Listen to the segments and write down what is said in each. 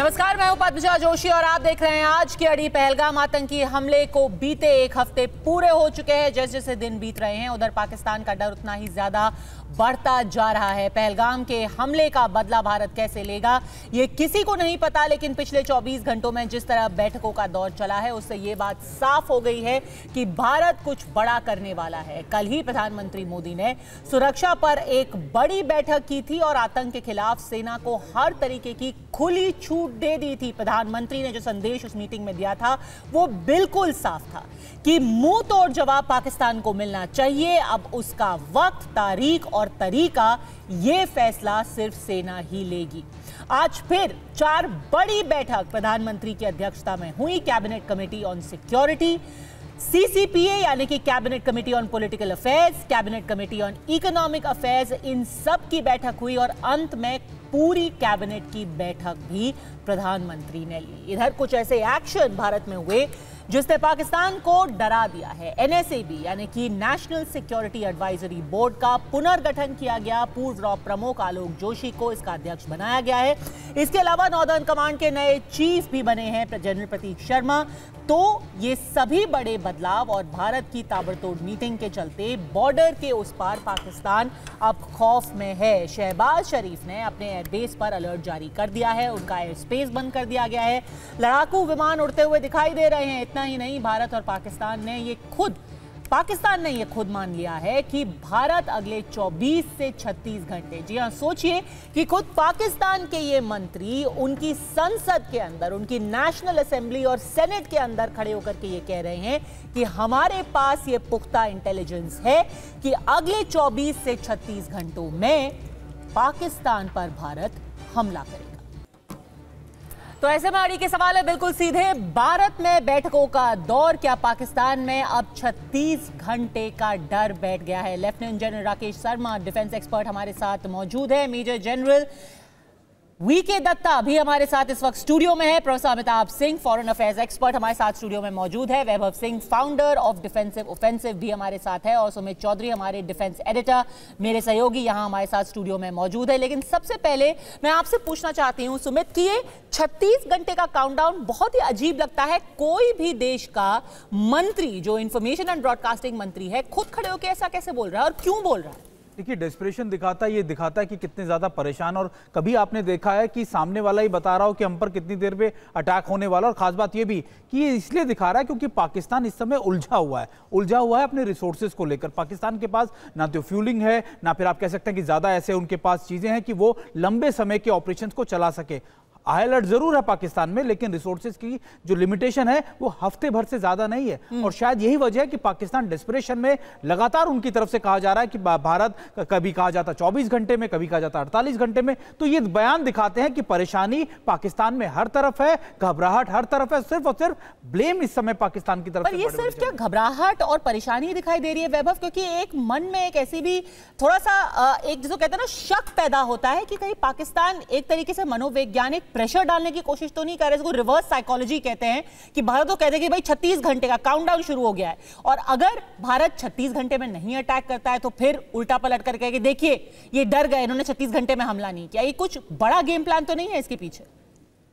नमस्कार, मैं हूं पद्मजा जोशी और आप देख रहे हैं आज की अड़ी। पहलगाम आतंकी हमले को बीते एक हफ्ते पूरे हो चुके हैं। जैसे जैसे दिन बीत रहे हैं उधर पाकिस्तान का डर उतना ही ज्यादा बढ़ता जा रहा है। पहलगाम के हमले का बदला भारत कैसे लेगा ये किसी को नहीं पता, लेकिन पिछले 24 घंटों में जिस तरह बैठकों का दौर चला है उससे ये बात साफ हो गई है कि भारत कुछ बड़ा करने वाला है। कल ही प्रधानमंत्री मोदी ने सुरक्षा पर एक बड़ी बैठक की थी और आतंक के खिलाफ सेना को हर तरीके की खुली छूट दे दी थी। प्रधानमंत्री ने जो संदेश उस मीटिंग में दिया था वो बिल्कुल साफ था कि मुंह तोड़ जवाब पाकिस्तान को मिलना चाहिए। अब उसका वक्त, तारीख और तरीका ये फैसला सिर्फ सेना ही लेगी। आज फिर 4 बड़ी बैठक प्रधानमंत्री की अध्यक्षता में हुई। Cabinet committee on security, CCPA यानी कि cabinet committee on political affairs, cabinet committee on economic affairs, इन सब की बैठक हुई और अंत में पूरी कैबिनेट की बैठक भी प्रधानमंत्री ने ली। इधर कुछ ऐसे एक्शन भारत में हुए जिसने पाकिस्तान को डरा दिया है। NSAB यानी कि नेशनल सिक्योरिटी एडवाइजरी बोर्ड का पुनर्गठन किया गया। पूर्व प्रमुख आलोक जोशी को इसका अध्यक्ष बनाया गया है। इसके अलावा नॉर्दर्न कमांड के नए चीफ भी बने हैं जनरल प्रतीक शर्मा। तो ये सभी बड़े बदलाव और भारत की ताबड़तोड़ मीटिंग के चलते बॉर्डर के उस पार पाकिस्तान अब खौफ में है। शहबाज शरीफ ने अपने एयरबेस पर अलर्ट जारी कर दिया है, उनका एयर स्पेस बंद कर दिया गया है। लड़ाकू विमान उड़ते हुए दिखाई दे रहे हैं। इतना ही नहीं, भारत और पाकिस्तान ने ये खुद मान लिया है कि भारत अगले 24 से 36 घंटे, जी हाँ सोचिए कि खुद पाकिस्तान के ये मंत्री उनकी संसद के अंदर, उनकी नेशनल असेंबली और सेनेट के अंदर खड़े होकर के ये कह रहे हैं कि हमारे पास ये पुख्ता इंटेलिजेंस है कि अगले 24 से 36 घंटों में पाकिस्तान पर भारत हमला करेगा। तो ऐसे में अड़ी के सवाल है बिल्कुल सीधे, भारत में बैठकों का दौर, क्या पाकिस्तान में अब 36 घंटे का डर बैठ गया है? Lieutenant general Rakesh Sharma, defence expert हमारे साथ मौजूद है। मेजर जनरल VK दत्ता भी हमारे साथ इस वक्त स्टूडियो में है। Professor Amitabh Singh, foreign affairs expert हमारे साथ स्टूडियो में मौजूद है। Vaibhav Singh, founder of Defensive Offensive भी हमारे साथ है। और सुमित चौधरी, हमारे डिफेंस एडिटर, मेरे सहयोगी यहाँ हमारे साथ स्टूडियो में मौजूद है। लेकिन सबसे पहले मैं आपसे पूछना चाहती हूँ सुमित कि ये 36 घंटे का काउंटडाउन बहुत ही अजीब लगता है। कोई भी देश का मंत्री जो इंफॉर्मेशन एंड ब्रॉडकास्टिंग मंत्री है खुद खड़े होकर ऐसा कैसे बोल रहा है और क्यों बोल रहा है? देखिए, डेस्परेशन दिखाता है कि कितने ज्यादा परेशान, और कभी आपने देखा है कि सामने वाला ही बता रहा हो कि हम पर कितनी देर में अटैक होने वाला। और खास बात ये भी कि ये इसलिए दिखा रहा है क्योंकि पाकिस्तान इस समय उलझा हुआ है अपने रिसोर्सेज को लेकर। पाकिस्तान के पास ना तो फ्यूलिंग है, ना फिर आप कह सकते हैं कि ज्यादा ऐसे उनके पास चीजें हैं कि वो लंबे समय के ऑपरेशंस को चला सके। हाई अलर्ट जरूर है पाकिस्तान में, लेकिन रिसोर्सेज की जो लिमिटेशन है वो हफ्ते भर से ज्यादा नहीं है। और शायद यही वजह है कि पाकिस्तान डेस्परेशन में लगातार उनकी तरफ से कहा जा रहा है कि भारत, कभी कहा जाता 24 घंटे में, कभी कहा जाता 48 घंटे में। तो ये बयान दिखाते हैं कि परेशानी पाकिस्तान में हर तरफ है, घबराहट हर तरफ है। सिर्फ और सिर्फ ब्लेम इस समय पाकिस्तान की तरफ पर ये सिर्फ क्या घबराहट और परेशानी दिखाई दे रही है वैभव? क्योंकि एक मन में एक ऐसी भी थोड़ा सा एक जिसको कहते हैं ना शक पैदा होता है कि कहीं पाकिस्तान एक तरीके से मनोवैज्ञानिक प्रेशर डालने की कोशिश तो नहीं कर रहे, इसको रिवर्स साइकोलॉजी कहते हैं कि भारत तो कहते हैं कि भाई 36 घंटे का काउंटडाउन शुरू हो गया है और अगर भारत 36 घंटे में नहीं अटैक करता है तो फिर उल्टा पलट कर कहे कि देखिए ये डर गए, इन्होंने 36 घंटे में हमला नहीं किया। ये कुछ बड़ा गेम प्लान तो नहीं है इसके पीछे?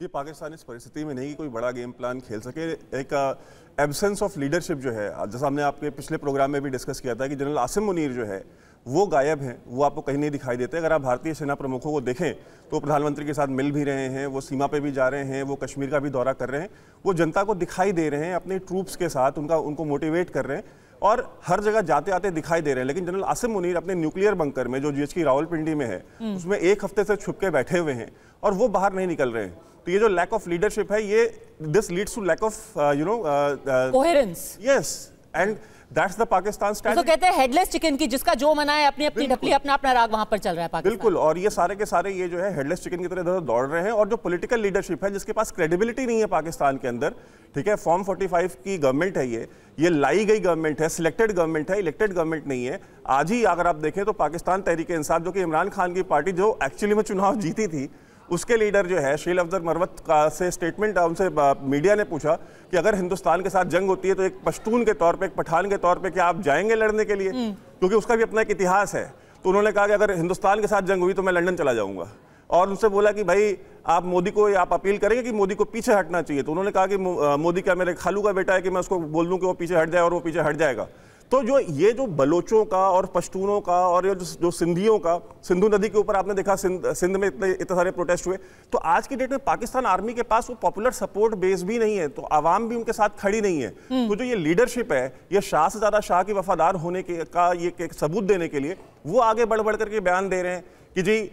ये पाकिस्तान इस परिस्थिति में नहीं कि कोई बड़ा गेम प्लान खेल सके। एक एब्सेंस ऑफ लीडरशिप जो है, जैसा हमने आपके पिछले प्रोग्राम में भी डिस्कस किया था कि जनरल आसिम मुनीर जो है वो गायब हैं, वो आपको कहीं नहीं दिखाई देते। अगर आप भारतीय सेना प्रमुखों को देखें तो प्रधानमंत्री के साथ मिल भी रहे हैं, वो सीमा पे भी जा रहे हैं, वो कश्मीर का भी दौरा कर रहे हैं, वो जनता को दिखाई दे रहे हैं, अपने ट्रूप्स के साथ उनको मोटिवेट कर रहे हैं और हर जगह जाते आते दिखाई दे रहे हैं। लेकिन जनरल आसिम मुनीर अपने न्यूक्लियर बंकर में जो GHQ रावलपिंडी में है उसमें एक हफ्ते से छुप के बैठे हुए हैं और वो बाहर नहीं निकल रहे हैं। तो ये जो लैक ऑफ लीडरशिप है, ये this leads to lack of coherence. Yes, and that's the Pakistan strategy. तो कहते हैं हेडलेस चिकन की, जिसका जो मना है अपनी अपनी ढपली, अपना अपना राग वहां पर चल रहा है पाकिस्तान। बिल्कुल, और ये सारे के सारे ये जो है हेडलेस चिकन की तरह इधर दौड़ रहे हैं। और जो पॉलिटिकल लीडरशिप है जिसके पास क्रेडिबिलिटी नहीं है पाकिस्तान के अंदर, ठीक है, फॉर्म 45 की गवर्नमेंट है, ये लाई गई गवर्नमेंट है, सिलेक्टेड गवर्नमेंट है, इलेक्टेड गवर्नमेंट नहीं है। आज ही अगर आप देखें तो पाकिस्तान तहरीक इंसाफ, जो कि इमरान खान की पार्टी जो एक्चुअली में चुनाव जीती थी, उसके लीडर जो है शेल अफजल मरवत का से स्टेटमेंट उनसे मीडिया ने पूछा कि अगर हिंदुस्तान के साथ जंग होती है तो एक पश्तून के तौर पे, एक पठान के तौर पे क्या आप जाएंगे लड़ने के लिए? क्योंकि उसका भी अपना एक इतिहास है। तो उन्होंने कहा कि अगर हिंदुस्तान के साथ जंग हुई तो मैं लंदन चला जाऊंगा। और उनसे बोला कि भाई आप मोदी को आप अपील करेंगे कि मोदी को पीछे हटना चाहिए। तो उन्होंने कहा कि मोदी क्या मेरे खालू का बेटा है कि मैं उसको बोल दूं कि वो पीछे हट जाए, और वो पीछे हट जाएगा। तो जो बलोचों का और पश्तूनों का और ये जो सिंधियों का, सिंधु नदी के ऊपर आपने देखा सिंध में इतने सारे प्रोटेस्ट हुए। तो आज की डेट में पाकिस्तान आर्मी के पास वो पॉपुलर सपोर्ट बेस भी नहीं है, तो आवाम भी उनके साथ खड़ी नहीं है। तो जो ये लीडरशिप है, ये शाह से ज्यादा शाह की वफादार होने का ये एक सबूत देने के लिए वो आगे बढ़ बढ़ करके बयान दे रहे हैं कि जी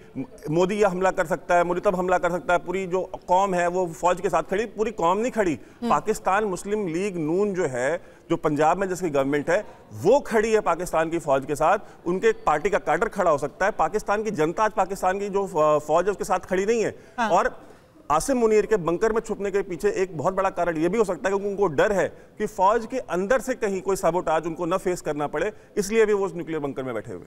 मोदी ये हमला कर सकता है, मोदी तब हमला कर सकता है। पूरी जो कौम है वो फौज के साथ खड़ी, पूरी कौम नहीं खड़ी। पाकिस्तान मुस्लिम लीग नून जो है, जो पंजाब में जिसकी गवर्नमेंट है, वो खड़ी है पाकिस्तान की फौज के साथ। उनके एक पार्टी का कैडर खड़ा हो सकता है, पाकिस्तान की जनता आज पाकिस्तान की जो फौज है उसके साथ खड़ी नहीं है। और आसिम मुनीर के बंकर में छुपने के पीछे एक बहुत बड़ा कारण यह भी हो सकता है कि उनको डर है कि फौज के अंदर से कहीं कोई साबोटाज उनको न फेस करना पड़े, इसलिए भी वो उस न्यूक्लियर बंकर में बैठे हुए।